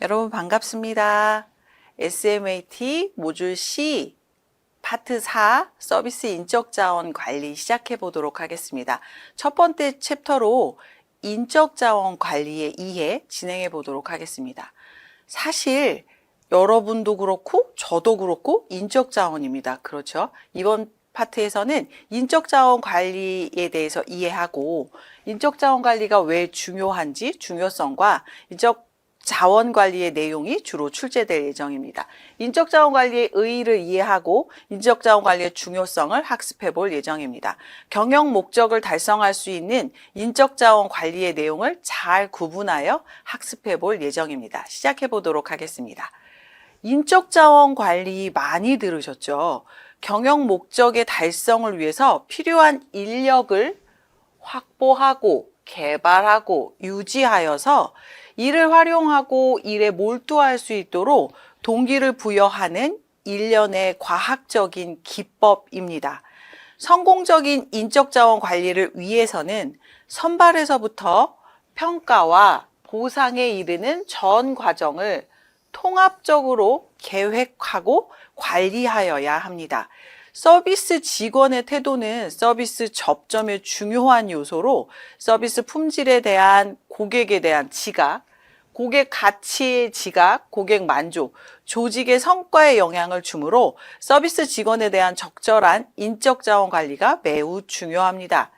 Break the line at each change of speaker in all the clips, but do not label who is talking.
여러분 반갑습니다. SMAT 모듈 C 파트 4 서비스 인적 자원 관리 시작해 보도록 하겠습니다. 첫 번째 챕터로 인적 자원 관리의 이해 진행해 보도록 하겠습니다. 사실 여러분도 그렇고 저도 그렇고 인적 자원입니다. 그렇죠? 이번 파트에서는 인적 자원 관리에 대해서 이해하고 인적 자원 관리가 왜 중요한지 중요성과 인적 자원 관리의 내용이 주로 출제될 예정입니다. 인적 자원 관리의 의의를 이해하고 인적 자원 관리의 중요성을 학습해 볼 예정입니다. 경영 목적을 달성할 수 있는 인적 자원 관리의 내용을 잘 구분하여 학습해 볼 예정입니다. 시작해 보도록 하겠습니다. 인적 자원 관리 많이 들으셨죠? 경영 목적의 달성을 위해서 필요한 인력을 확보하고 개발하고 유지하여서 이를 활용하고 일에 몰두할 수 있도록 동기를 부여하는 일련의 과학적인 기법입니다. 성공적인 인적 자원 관리를 위해서는 선발에서부터 평가와 보상에 이르는 전 과정을 통합적으로 계획하고 관리하여야 합니다. 서비스 직원의 태도는 서비스 접점의 중요한 요소로 서비스 품질에 대한 고객에 대한 지각, 고객 가치의 지각, 고객 만족, 조직의 성과에 영향을 주므로 서비스 직원에 대한 적절한 인적 자원 관리가 매우 중요합니다.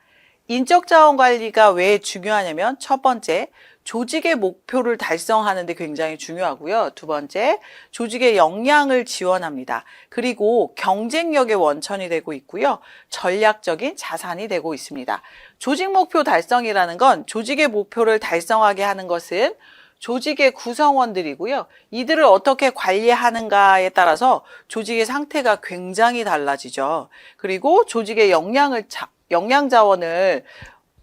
인적 자원 관리가 왜 중요하냐면 첫 번째, 조직의 목표를 달성하는 데 굉장히 중요하고요. 두 번째, 조직의 역량을 지원합니다. 그리고 경쟁력의 원천이 되고 있고요. 전략적인 자산이 되고 있습니다. 조직 목표 달성이라는 건 조직의 목표를 달성하게 하는 것은 조직의 구성원들이고요. 이들을 어떻게 관리하는가에 따라서 조직의 상태가 굉장히 달라지죠. 그리고 조직의 역량 자원을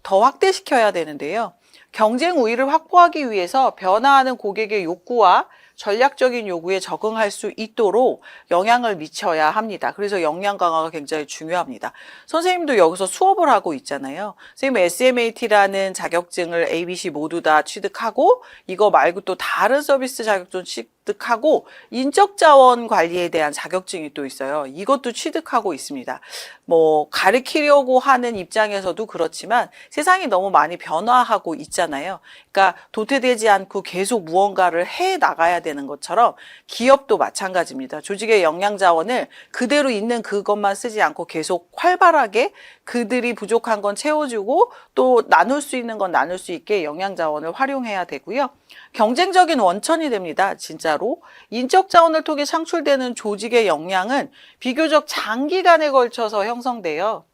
더 확대시켜야 되는데요. 경쟁 우위를 확보하기 위해서 변화하는 고객의 욕구와 전략적인 요구에 적응할 수 있도록 영향을 미쳐야 합니다. 그래서 역량 강화가 굉장히 중요합니다. 선생님도 여기서 수업을 하고 있잖아요. 선생님 SMAT라는 자격증을 ABC 모두 다 취득하고 이거 말고 또 다른 서비스 자격증 취득하고 인적 자원 관리에 대한 자격증이 또 있어요. 이것도 취득하고 있습니다. 뭐 가르치려고 하는 입장에서도 그렇지만 세상이 너무 많이 변화하고 있잖아요. 그러니까 도태되지 않고 계속 무언가를 해 나가야 되는 것처럼 기업도 마찬가지입니다. 조직의 역량 자원을 그대로 있는 그것만 쓰지 않고 계속 활발하게 그들이 부족한 건 채워주고 또 나눌 수 있는 건 나눌 수 있게 역량 자원을 활용해야 되고요. 경쟁적인 원천이 됩니다. 진짜로. 인적 자원을 통해 창출되는 조직의 역량은 비교적 장기간에 걸쳐서 형성돼요.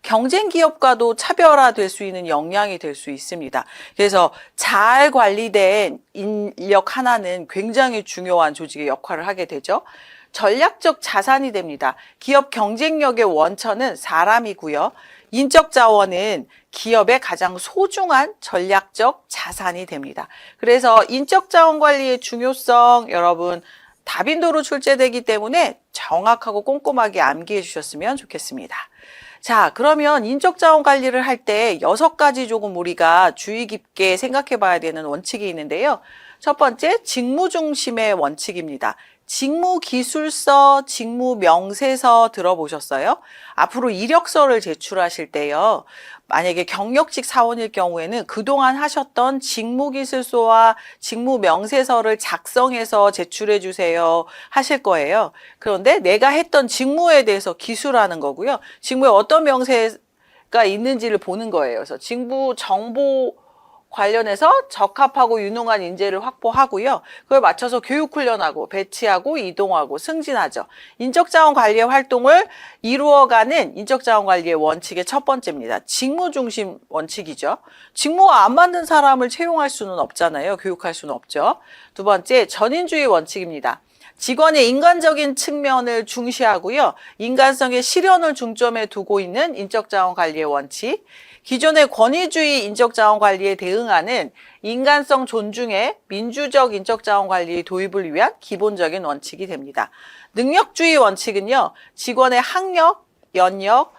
경쟁 기업과도 차별화될 수 있는 역량이 될 수 있습니다. 그래서 잘 관리된 인력 하나는 굉장히 중요한 조직의 역할을 하게 되죠. 전략적 자산이 됩니다. 기업 경쟁력의 원천은 사람이고요. 인적 자원은 기업의 가장 소중한 전략적 자산이 됩니다. 그래서 인적 자원 관리의 중요성 여러분 다빈도로 출제되기 때문에 정확하고 꼼꼼하게 암기해 주셨으면 좋겠습니다. 자, 그러면 인적 자원 관리를 할 때 6가지 조금 우리가 주의 깊게 생각해 봐야 되는 원칙이 있는데요. 첫 번째, 직무 중심의 원칙입니다. 직무 기술서, 직무 명세서 들어보셨어요? 앞으로 이력서를 제출하실 때요. 만약에 경력직 사원일 경우에는 그동안 하셨던 직무 기술서와 직무 명세서를 작성해서 제출해 주세요 하실 거예요. 그런데 내가 했던 직무에 대해서 기술하는 거고요. 직무에 어떤 명세가 있는지를 보는 거예요. 그래서 직무 정보 관련해서 적합하고 유능한 인재를 확보하고요. 그걸 맞춰서 교육훈련하고 배치하고 이동하고 승진하죠. 인적자원 관리의 활동을 이루어가는 인적자원 관리의 원칙의 첫 번째입니다. 직무 중심 원칙이죠. 직무와 안 맞는 사람을 채용할 수는 없잖아요. 교육할 수는 없죠. 두 번째, 전인주의 원칙입니다. 직원의 인간적인 측면을 중시하고요. 인간성의 실현을 중점에 두고 있는 인적자원 관리의 원칙. 기존의 권위주의 인적자원 관리에 대응하는 인간성 존중의 민주적 인적자원 관리 도입을 위한 기본적인 원칙이 됩니다. 능력주의 원칙은요, 직원의 학력, 연력,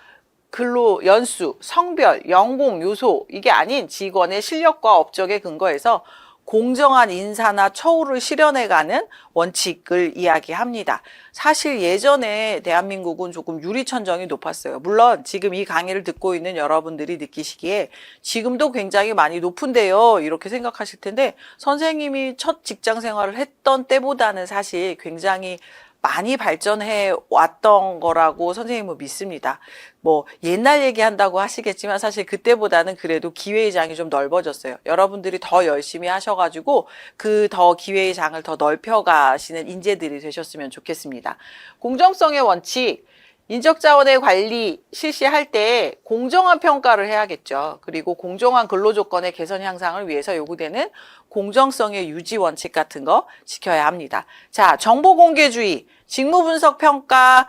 근로 연수, 성별, 연봉 요소 이게 아닌 직원의 실력과 업적에 근거해서 공정한 인사나 처우를 실현해가는 원칙을 이야기합니다. 사실 예전에 대한민국은 조금 유리천정이 높았어요. 물론 지금 이 강의를 듣고 있는 여러분들이 느끼시기에 지금도 굉장히 많이 높은데요, 이렇게 생각하실 텐데, 선생님이 첫 직장 생활을 했던 때보다는 사실 굉장히 많이 발전해 왔던 거라고 선생님은 믿습니다. 뭐 옛날 얘기한다고 하시겠지만 사실 그때보다는 그래도 기회의 장이 좀 넓어졌어요. 여러분들이 더 열심히 하셔가지고 그 더 기회의 장을 더 넓혀가시는 인재들이 되셨으면 좋겠습니다. 공정성의 원칙, 인적자원의 관리 실시할 때 공정한 평가를 해야겠죠. 그리고 공정한 근로조건의 개선 향상을 위해서 요구되는 공정성의 유지 원칙 같은 거 지켜야 합니다. 자, 정보공개주의, 직무분석평가,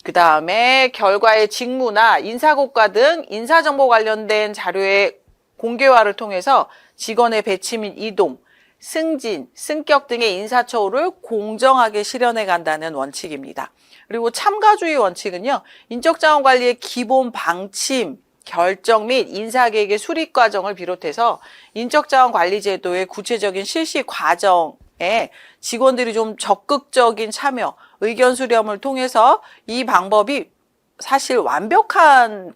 그 다음에 결과의 직무나 인사고과 등 인사정보 관련된 자료의 공개화를 통해서 직원의 배치 및 이동, 승진, 승격 등의 인사처우를 공정하게 실현해 간다는 원칙입니다. 그리고 참가주의 원칙은요, 인적자원 관리의 기본 방침, 결정 및 인사계획의 수립 과정을 비롯해서 인적자원 관리 제도의 구체적인 실시 과정에 직원들이 좀 적극적인 참여, 의견 수렴을 통해서 이 방법이 사실 완벽한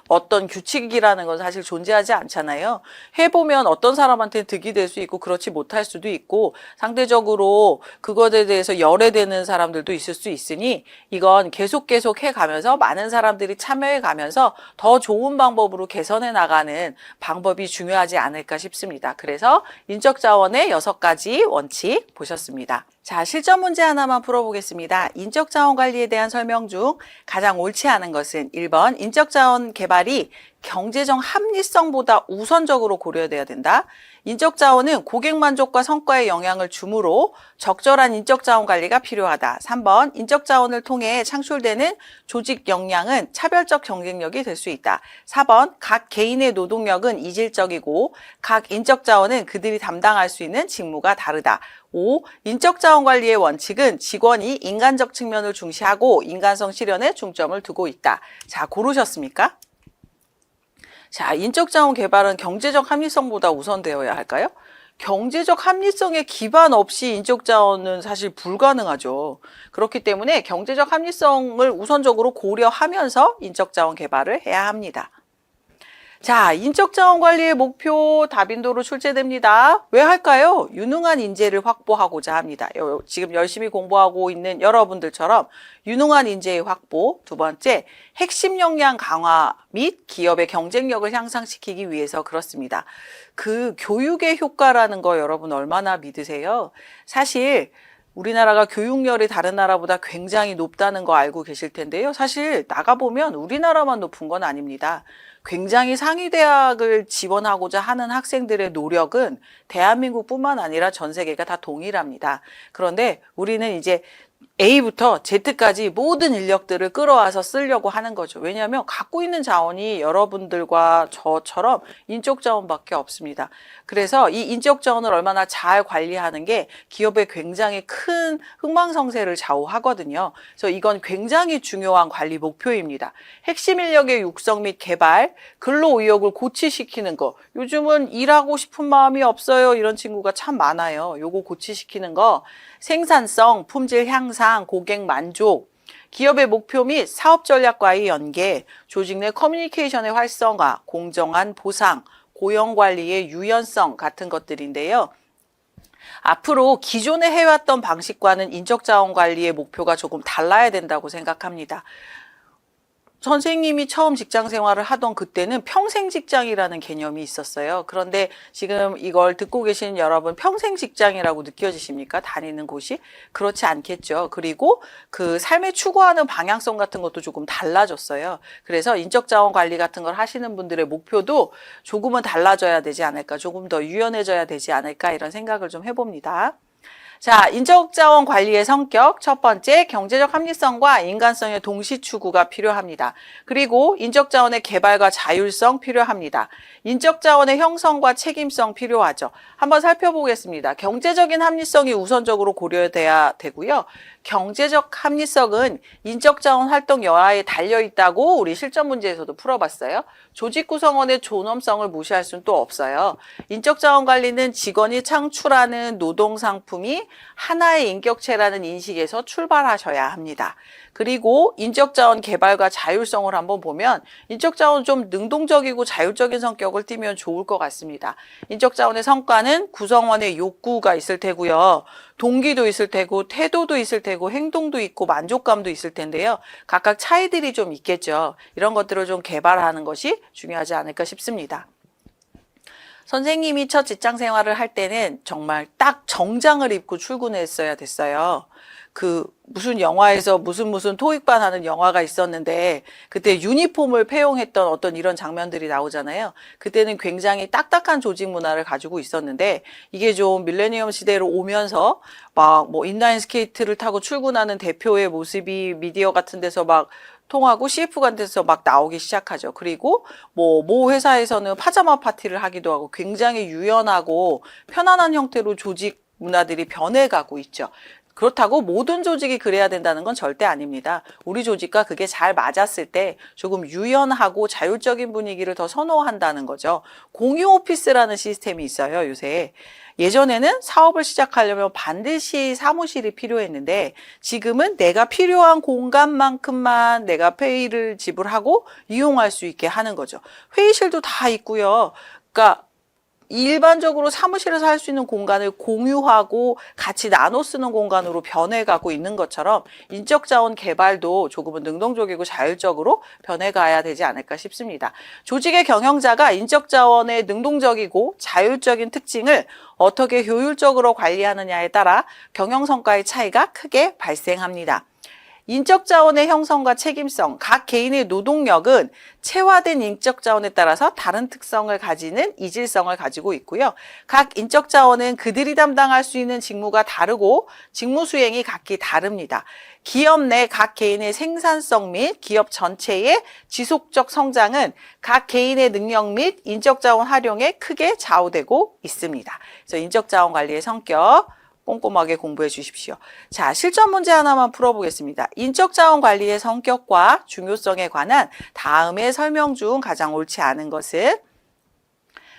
어떤 규칙이라는 건 사실 존재하지 않잖아요. 해보면 어떤 사람한테는 득이 될 수 있고 그렇지 못할 수도 있고 상대적으로 그것에 대해서 열애되는 사람들도 있을 수 있으니 이건 계속 해가면서 많은 사람들이 참여해 가면서 더 좋은 방법으로 개선해 나가는 방법이 중요하지 않을까 싶습니다. 그래서 인적자원의 6가지 원칙 보셨습니다. 자, 실전 문제 하나만 풀어보겠습니다. 인적자원 관리에 대한 설명 중 가장 옳지 않은 것은 1번 인적자원 개발이 경제적 합리성보다 우선적으로 고려돼야 된다. 인적자원은 고객 만족과 성과에 영향을 주므로 적절한 인적자원 관리가 필요하다. 3번 인적자원을 통해 창출되는 조직 역량은 차별적 경쟁력이 될 수 있다. 4번 각 개인의 노동력은 이질적이고 각 인적자원은 그들이 담당할 수 있는 직무가 다르다. 5. 인적자원 관리의 원칙은 직원이 인간적 측면을 중시하고 인간성 실현에 중점을 두고 있다. 자, 고르셨습니까? 자, 인적자원 개발은 경제적 합리성보다 우선되어야 할까요? 경제적 합리성에 기반 없이 인적자원은 사실 불가능하죠. 그렇기 때문에 경제적 합리성을 우선적으로 고려하면서 인적자원 개발을 해야 합니다. 자, 인적자원 관리의 목표 다빈도로 출제됩니다. 왜 할까요? 유능한 인재를 확보하고자 합니다. 지금 열심히 공부하고 있는 여러분들처럼 유능한 인재의 확보. 두 번째, 핵심 역량 강화 및 기업의 경쟁력을 향상시키기 위해서 그렇습니다. 그 교육의 효과라는 거 여러분 얼마나 믿으세요? 사실 우리나라가 교육열이 다른 나라보다 굉장히 높다는 거 알고 계실 텐데요. 사실 나가보면 우리나라만 높은 건 아닙니다. 굉장히 상위 대학을 지원하고자 하는 학생들의 노력은 대한민국뿐만 아니라 전 세계가 다 동일합니다. 그런데 우리는 이제 A부터 Z까지 모든 인력들을 끌어와서 쓰려고 하는 거죠. 왜냐하면 갖고 있는 자원이 여러분들과 저처럼 인적 자원밖에 없습니다. 그래서 이 인적 자원을 얼마나 잘 관리하는 게 기업에 굉장히 큰 흥망성쇠를 좌우하거든요. 그래서 이건 굉장히 중요한 관리 목표입니다. 핵심 인력의 육성 및 개발, 근로 의욕을 고취시키는 거. 요즘은 일하고 싶은 마음이 없어요. 이런 친구가 참 많아요. 요거 고취시키는 거. 생산성, 품질 향상, 고객 만족, 기업의 목표 및 사업 전략과의 연계, 조직 내 커뮤니케이션의 활성화, 공정한 보상, 고용 관리의 유연성 같은 것들인데요. 앞으로 기존에 해왔던 방식과는 인적자원 관리의 목표가 조금 달라야 된다고 생각합니다. 선생님이 처음 직장 생활을 하던 그때는 평생 직장이라는 개념이 있었어요. 그런데 지금 이걸 듣고 계신 여러분 평생 직장이라고 느껴지십니까? 다니는 곳이? 그렇지 않겠죠. 그리고 그 삶에 추구하는 방향성 같은 것도 조금 달라졌어요. 그래서 인적자원 관리 같은 걸 하시는 분들의 목표도 조금은 달라져야 되지 않을까, 조금 더 유연해져야 되지 않을까 이런 생각을 좀 해봅니다. 자, 인적자원 관리의 성격. 첫 번째, 경제적 합리성과 인간성의 동시 추구가 필요합니다. 그리고 인적자원의 개발과 자율성 필요합니다. 인적자원의 형성과 책임성 필요하죠. 한번 살펴보겠습니다. 경제적인 합리성이 우선적으로 고려돼야 되고요. 경제적 합리성은 인적자원 활동 여하에 달려있다고 우리 실전 문제에서도 풀어봤어요. 조직 구성원의 존엄성을 무시할 수는 또 없어요. 인적자원 관리는 직원이 창출하는 노동 상품이 하나의 인격체라는 인식에서 출발하셔야 합니다. 그리고 인적자원 개발과 자율성을 한번 보면 인적자원은 좀 능동적이고 자율적인 성격을 띠면 좋을 것 같습니다. 인적자원의 성과는 구성원의 욕구가 있을 테고요. 동기도 있을 테고 태도도 있을 테고 행동도 있고 만족감도 있을 텐데요. 각각 차이들이 좀 있겠죠. 이런 것들을 좀 개발하는 것이 중요하지 않을까 싶습니다. 선생님이 첫 직장 생활을 할 때는 정말 딱 정장을 입고 출근했어야 됐어요. 무슨 영화에서 무슨 토익반 하는 영화가 있었는데 그때 유니폼을 폐용했던 어떤 이런 장면들이 나오잖아요. 그때는 굉장히 딱딱한 조직 문화를 가지고 있었는데 이게 좀 밀레니엄 시대로 오면서 막 뭐 인라인 스케이트를 타고 출근하는 대표의 모습이 미디어 같은 데서 막 통하고 CF 같은 데서 막 나오기 시작하죠. 그리고 모 회사에서는 파자마 파티를 하기도 하고 굉장히 유연하고 편안한 형태로 조직 문화들이 변해가고 있죠. 그렇다고 모든 조직이 그래야 된다는 건 절대 아닙니다. 우리 조직과 그게 잘 맞았을 때 조금 유연하고 자율적인 분위기를 더 선호한다는 거죠. 공유 오피스라는 시스템이 있어요, 요새. 예전에는 사업을 시작하려면 반드시 사무실이 필요했는데 지금은 내가 필요한 공간만큼만 내가 페이를 지불하고 이용할 수 있게 하는 거죠. 회의실도 다 있고요. 그러니까 일반적으로 사무실에서 할 수 있는 공간을 공유하고 같이 나눠 쓰는 공간으로 변해가고 있는 것처럼 인적자원 개발도 조금은 능동적이고 자율적으로 변해가야 되지 않을까 싶습니다. 조직의 경영자가 인적자원의 능동적이고 자율적인 특징을 어떻게 효율적으로 관리하느냐에 따라 경영성과의 차이가 크게 발생합니다. 인적자원의 형성과 책임성, 각 개인의 노동력은 체화된 인적자원에 따라서 다른 특성을 가지는 이질성을 가지고 있고요. 각 인적자원은 그들이 담당할 수 있는 직무가 다르고 직무 수행이 각기 다릅니다. 기업 내 각 개인의 생산성 및 기업 전체의 지속적 성장은 각 개인의 능력 및 인적자원 활용에 크게 좌우되고 있습니다. 그래서 인적자원 관리의 성격, 꼼꼼하게 공부해 주십시오. 자, 실전 문제 하나만 풀어보겠습니다. 인적자원 관리의 성격과 중요성에 관한 다음의 설명 중 가장 옳지 않은 것은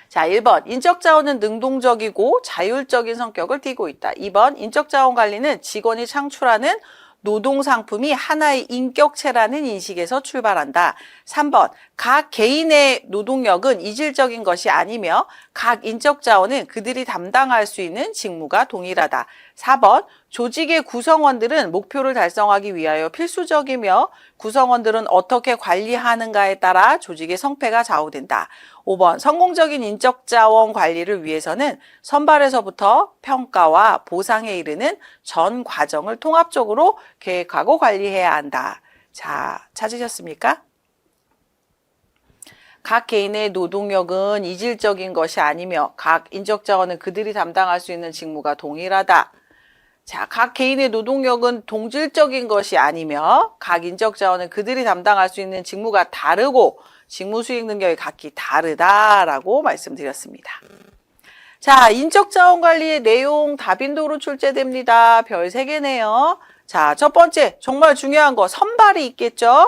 자, 1번 인적자원은 능동적이고 자율적인 성격을 띠고 있다. 2번 인적자원 관리는 직원이 창출하는 노동 상품이 하나의 인격체라는 인식에서 출발한다. 3번 각 개인의 노동력은 이질적인 것이 아니며 각 인적자원은 그들이 담당할 수 있는 직무가 동일하다. 4번 조직의 구성원들은 목표를 달성하기 위하여 필수적이며 구성원들은 어떻게 관리하는가에 따라 조직의 성패가 좌우된다. 5번 성공적인 인적자원 관리를 위해서는 선발에서부터 평가와 보상에 이르는 전 과정을 통합적으로 계획하고 관리해야 한다. 자, 찾으셨습니까? 각 개인의 노동력은 이질적인 것이 아니며 각 인적자원은 그들이 담당할 수 있는 직무가 동일하다. 자, 각 개인의 노동력은 동질적인 것이 아니며 각 인적자원은 그들이 담당할 수 있는 직무가 다르고 직무 수행 능력이 각기 다르다라고 말씀드렸습니다. 자, 인적자원 관리의 내용 다빈도로 출제됩니다. 별 3개네요. 자, 첫 번째 정말 중요한 거 선발이 있겠죠.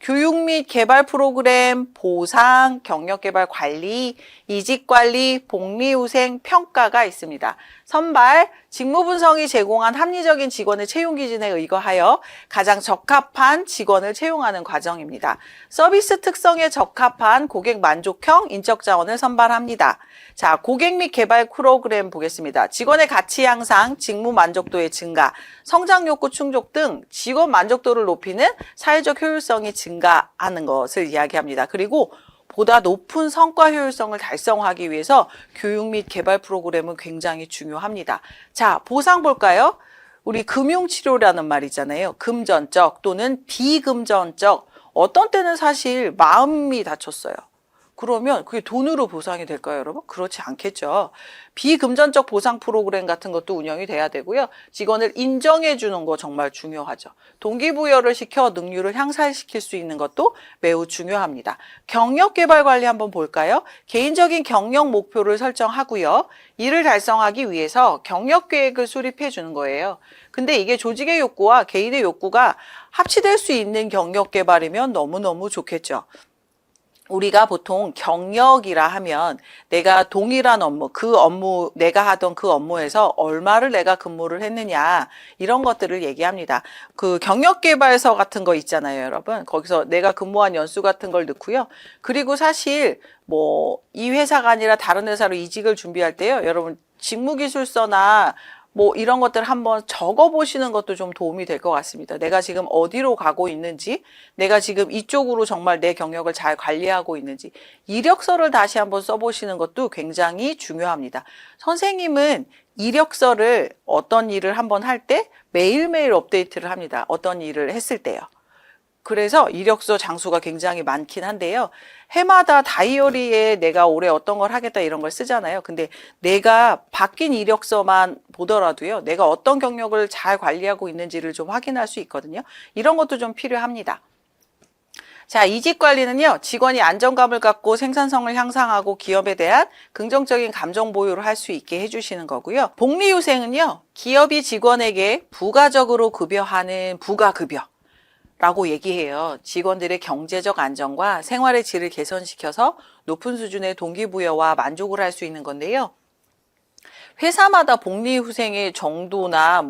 교육 및 개발 프로그램, 보상, 경력개발 관리, 이직관리, 복리후생, 평가가 있습니다. 선발, 직무분성이 제공한 합리적인 직원의 채용 기준에 의거하여 가장 적합한 직원을 채용하는 과정입니다. 서비스 특성에 적합한 고객 만족형 인적자원을 선발합니다. 자, 고객 및 개발 프로그램 보겠습니다. 직원의 가치 향상, 직무 만족도의 증가, 성장 욕구 충족 등 직원 만족도를 높이는 사회적 효율성이 증가하는 것을 이야기합니다. 그리고 보다 높은 성과 효율성을 달성하기 위해서 교육 및 개발 프로그램은 굉장히 중요합니다. 자, 보상 볼까요? 우리 금융치료라는 말 있잖아요. 금전적 또는 비금전적. 어떤 때는 사실 마음이 다쳤어요. 그러면 그게 돈으로 보상이 될까요, 여러분? 그렇지 않겠죠. 비금전적 보상 프로그램 같은 것도 운영이 돼야 되고요. 직원을 인정해 주는 거 정말 중요하죠. 동기부여를 시켜 능률을 향상시킬 수 있는 것도 매우 중요합니다. 경력 개발 관리 한번 볼까요? 개인적인 경력 목표를 설정하고요. 이를 달성하기 위해서 경력 계획을 수립해 주는 거예요. 근데 이게 조직의 욕구와 개인의 욕구가 합치될 수 있는 경력 개발이면 너무너무 좋겠죠. 우리가 보통 경력이라 하면 내가 동일한 업무, 내가 하던 그 업무에서 얼마를 내가 근무를 했느냐, 이런 것들을 얘기합니다. 그 경력개발서 같은 거 있잖아요, 여러분. 거기서 내가 근무한 연수 같은 걸 넣고요. 그리고 사실 이 회사가 아니라 다른 회사로 이직을 준비할 때요, 여러분 직무기술서나 이런 것들 한번 적어 보시는 것도 좀 도움이 될 것 같습니다. 내가 지금 어디로 가고 있는지, 내가 지금 이쪽으로 정말 내 경력을 잘 관리하고 있는지, 이력서를 다시 한번 써보시는 것도 굉장히 중요합니다. 선생님은 이력서를 어떤 일을 한번 할 때 매일매일 업데이트를 합니다. 어떤 일을 했을 때요. 그래서 이력서 장수가 굉장히 많긴 한데요. 해마다 다이어리에 내가 올해 어떤 걸 하겠다 이런 걸 쓰잖아요. 근데 내가 바뀐 이력서만 보더라도요. 내가 어떤 경력을 잘 관리하고 있는지를 좀 확인할 수 있거든요. 이런 것도 좀 필요합니다. 자, 이직 관리는요, 직원이 안정감을 갖고 생산성을 향상하고 기업에 대한 긍정적인 감정 보유를 할 수 있게 해주시는 거고요. 복리후생은요, 기업이 직원에게 부가적으로 급여하는 부가급여 라고 얘기해요. 직원들의 경제적 안정과 생활의 질을 개선시켜서 높은 수준의 동기부여와 만족을 할 수 있는 건데요. 회사마다 복리후생의 정도나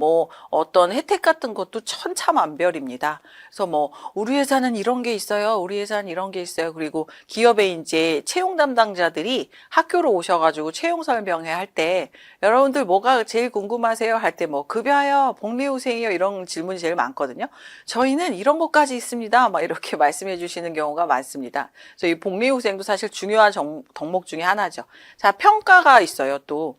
어떤 혜택 같은 것도 천차만별입니다. 그래서 우리 회사는 이런 게 있어요. 우리 회사는 이런 게 있어요. 그리고 기업에 이제 채용 담당자들이 학교로 오셔가지고 채용 설명회 할 때 여러분들 뭐가 제일 궁금하세요? 할 때 급여요, 복리후생이요, 이런 질문이 제일 많거든요. 저희는 이런 것까지 있습니다. 이렇게 말씀해 주시는 경우가 많습니다. 그래서 이 복리후생도 사실 중요한 덕목 중에 하나죠. 자, 평가가 있어요, 또.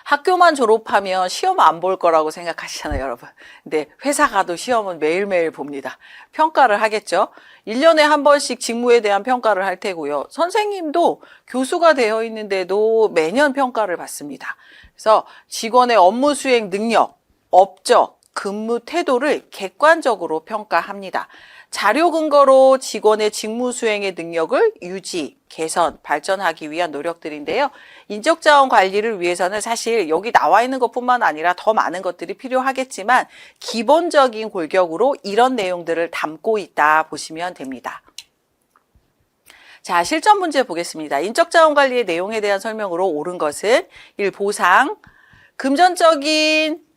학교만 졸업하면 시험 안 볼 거라고 생각하시잖아요, 여러분. 근데 회사 가도 시험은 매일매일 봅니다. 평가를 하겠죠. 1년에 한 번씩 직무에 대한 평가를 할 테고요. 선생님도 교수가 되어 있는데도 매년 평가를 받습니다. 그래서 직원의 업무 수행 능력, 업적, 근무 태도를 객관적으로 평가합니다. 자료 근거로 직원의 직무 수행의 능력을 유지, 개선, 발전하기 위한 노력들인데요. 인적자원 관리를 위해서는 사실 여기 나와 있는 것뿐만 아니라 더 많은 것들이 필요하겠지만 기본적인 골격으로 이런 내용들을 담고 있다 보시면 됩니다. 자, 실전 문제 보겠습니다. 인적자원 관리의 내용에 대한 설명으로 옳은 것은 1. 보상, 금전적인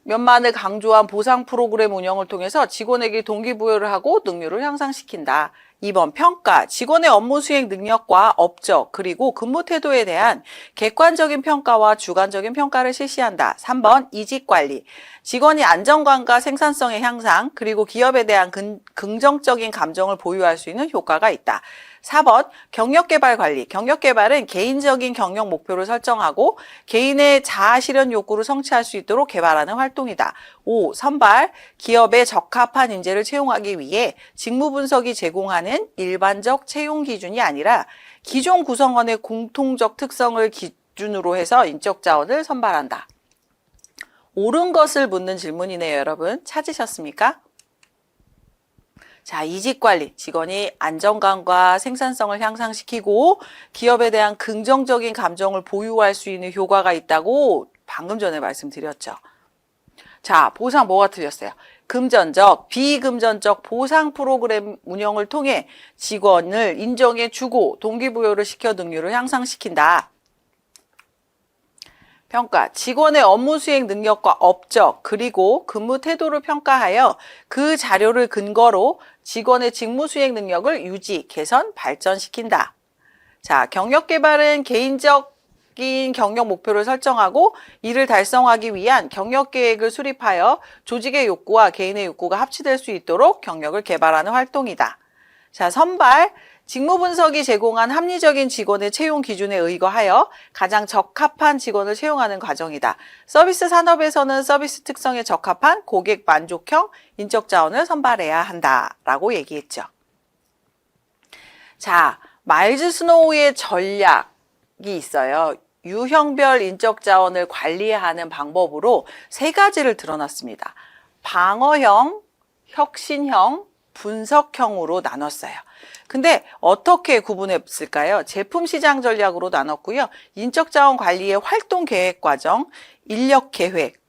면만을 강조한 보상 프로그램 운영을 통해서 직원에게 동기부여를 하고 능률을 향상시킨다. 2번 평가, 직원의 업무 수행 능력과 업적 그리고 근무 태도에 대한 객관적인 평가와 주관적인 평가를 실시한다. 3번 이직관리, 직원이 안정감과 생산성의 향상 그리고 기업에 대한 긍정적인 감정을 보유할 수 있는 효과가 있다. 4번 경력개발관리, 경력개발은 개인적인 경력 목표를 설정하고 개인의 자아실현 욕구를 성취할 수 있도록 개발하는 활동이다. 5. 선발, 기업에 적합한 인재를 채용하기 위해 직무 분석이 제공하는 일반적 채용 기준이 아니라 기존 구성원의 공통적 특성을 기준으로 해서 인적 자원을 선발한다. 옳은 것을 묻는 질문이네요, 여러분. 찾으셨습니까? 자, 이직관리, 직원이 안정감과 생산성을 향상시키고 기업에 대한 긍정적인 감정을 보유할 수 있는 효과가 있다고 방금 전에 말씀드렸죠. 자, 보상 뭐가 틀렸어요? 금전적, 비금전적 보상 프로그램 운영을 통해 직원을 인정해 주고 동기부여를 시켜 능률을 향상시킨다. 평가, 직원의 업무 수행 능력과 업적 그리고 근무 태도를 평가하여 그 자료를 근거로 직원의 직무 수행 능력을 유지, 개선, 발전시킨다. 자, 경력 개발은 개인적인 경력 목표를 설정하고 이를 달성하기 위한 경력 계획을 수립하여 조직의 욕구와 개인의 욕구가 합치될 수 있도록 경력을 개발하는 활동이다. 자, 선발, 직무 분석이 제공한 합리적인 직원의 채용 기준에 의거하여 가장 적합한 직원을 채용하는 과정이다. 서비스 산업에서는 서비스 특성에 적합한 고객 만족형 인적 자원을 선발해야 한다라고 얘기했죠. 자, 마일즈 스노우의 전략이 있어요. 유형별 인적 자원을 관리하는 방법으로 세 가지를 드러났습니다. 방어형, 혁신형, 분석형으로 나눴어요. 근데 어떻게 구분했을까요? 제품 시장 전략으로 나눴고요. 인적 자원 관리의 활동 계획 과정, 인력 계획,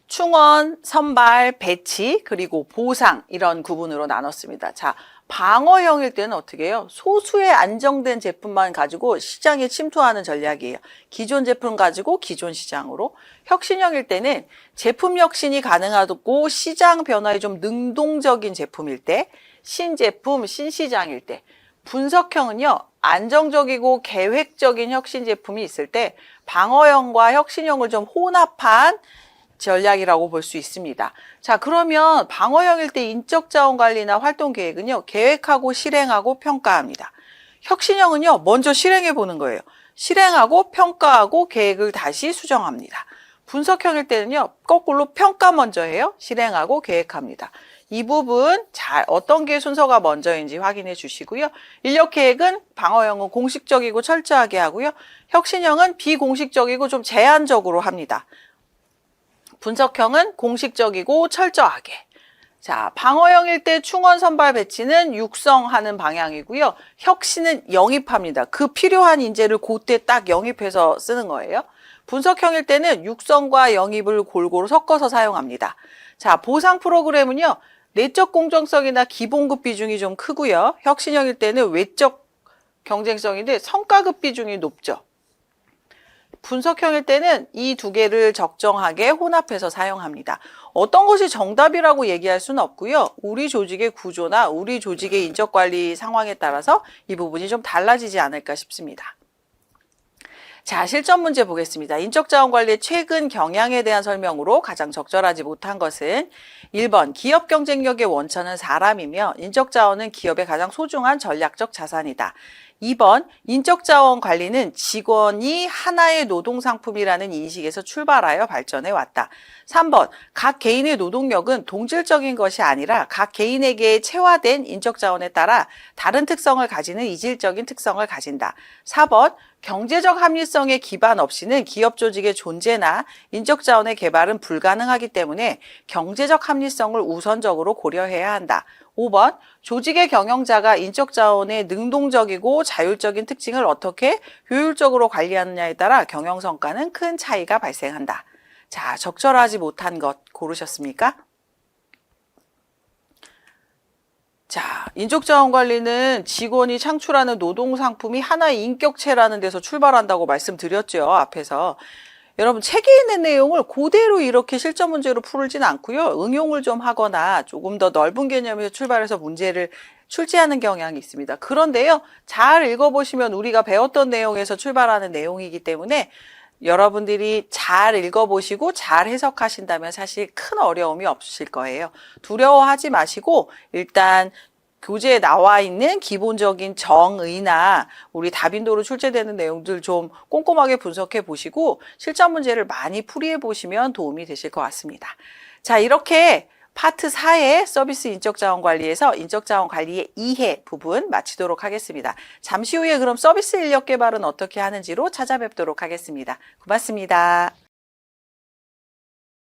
충원, 선발, 배치, 그리고 보상 이런 구분으로 나눴습니다. 자, 방어형일 때는 어떻게 해요? 소수의 안정된 제품만 가지고 시장에 침투하는 전략이에요. 기존 제품 가지고 기존 시장으로. 혁신형일 때는 제품 혁신이 가능하고 시장 변화에 좀 능동적인 제품일 때, 신제품, 신시장일 때. 분석형은요, 안정적이고 계획적인 혁신 제품이 있을 때 방어형과 혁신형을 좀 혼합한 전략이라고 볼 수 있습니다. 자, 그러면 방어형일 때 인적 자원 관리나 활동 계획은요, 계획하고 실행하고 평가합니다. 혁신형은요, 먼저 실행해 보는 거예요. 실행하고 평가하고 계획을 다시 수정합니다. 분석형일 때는요, 거꾸로 평가 먼저 해요. 실행하고 계획합니다. 이 부분 어떤 게 순서가 먼저인지 확인해 주시고요. 인력 계획은 방어형은 공식적이고 철저하게 하고요. 혁신형은 비공식적이고 좀 제한적으로 합니다. 분석형은 공식적이고 철저하게. 자, 방어형일 때 충원 선발 배치는 육성하는 방향이고요. 혁신은 영입합니다. 그 필요한 인재를 그때 딱 영입해서 쓰는 거예요. 분석형일 때는 육성과 영입을 골고루 섞어서 사용합니다. 자, 보상 프로그램은요. 내적 공정성이나 기본급 비중이 좀 크고요. 혁신형일 때는 외적 경쟁성인데 성과급 비중이 높죠. 분석형일 때는 이 두 개를 적정하게 혼합해서 사용합니다. 어떤 것이 정답이라고 얘기할 수는 없고요. 우리 조직의 구조나 우리 조직의 인적관리 상황에 따라서 이 부분이 좀 달라지지 않을까 싶습니다. 자, 실전 문제 보겠습니다. 인적자원관리의 최근 경향에 대한 설명으로 가장 적절하지 못한 것은 1번 기업 경쟁력의 원천은 사람이며 인적자원은 기업의 가장 소중한 전략적 자산이다. 2번 인적자원 관리는 직원이 하나의 노동상품이라는 인식에서 출발하여 발전해 왔다. 3번 각 개인의 노동력은 동질적인 것이 아니라 각 개인에게 체화된 인적자원에 따라 다른 특성을 가지는 이질적인 특성을 가진다. 4번 경제적 합리성의 기반 없이는 기업 조직의 존재나 인적자원의 개발은 불가능하기 때문에 경제적 합리성을 우선적으로 고려해야 한다. 5번 조직의 경영자가 인적자원의 능동적이고 자율적인 특징을 어떻게 효율적으로 관리하느냐에 따라 경영성과는 큰 차이가 발생한다. 자, 적절하지 못한 것 고르셨습니까? 자, 인적자원관리는 직원이 창출하는 노동상품이 하나의 인격체라는 데서 출발한다고 말씀드렸죠, 앞에서. 여러분, 책에 있는 내용을 그대로 이렇게 실전 문제로 풀지는 않고요. 응용을 좀 하거나 조금 더 넓은 개념에서 출발해서 문제를 출제하는 경향이 있습니다. 그런데요, 잘 읽어보시면 우리가 배웠던 내용에서 출발하는 내용이기 때문에 여러분들이 잘 읽어보시고 잘 해석하신다면 사실 큰 어려움이 없으실 거예요. 두려워하지 마시고 일단 교재에 나와 있는 기본적인 정의나 우리 다빈도로 출제되는 내용들 좀 꼼꼼하게 분석해 보시고 실전 문제를 많이 풀이해 보시면 도움이 되실 것 같습니다. 자, 이렇게 파트 4의 서비스 인적자원 관리에서 인적자원 관리의 이해 부분 마치도록 하겠습니다. 잠시 후에 그럼 서비스 인력 개발은 어떻게 하는지로 찾아뵙도록 하겠습니다. 고맙습니다.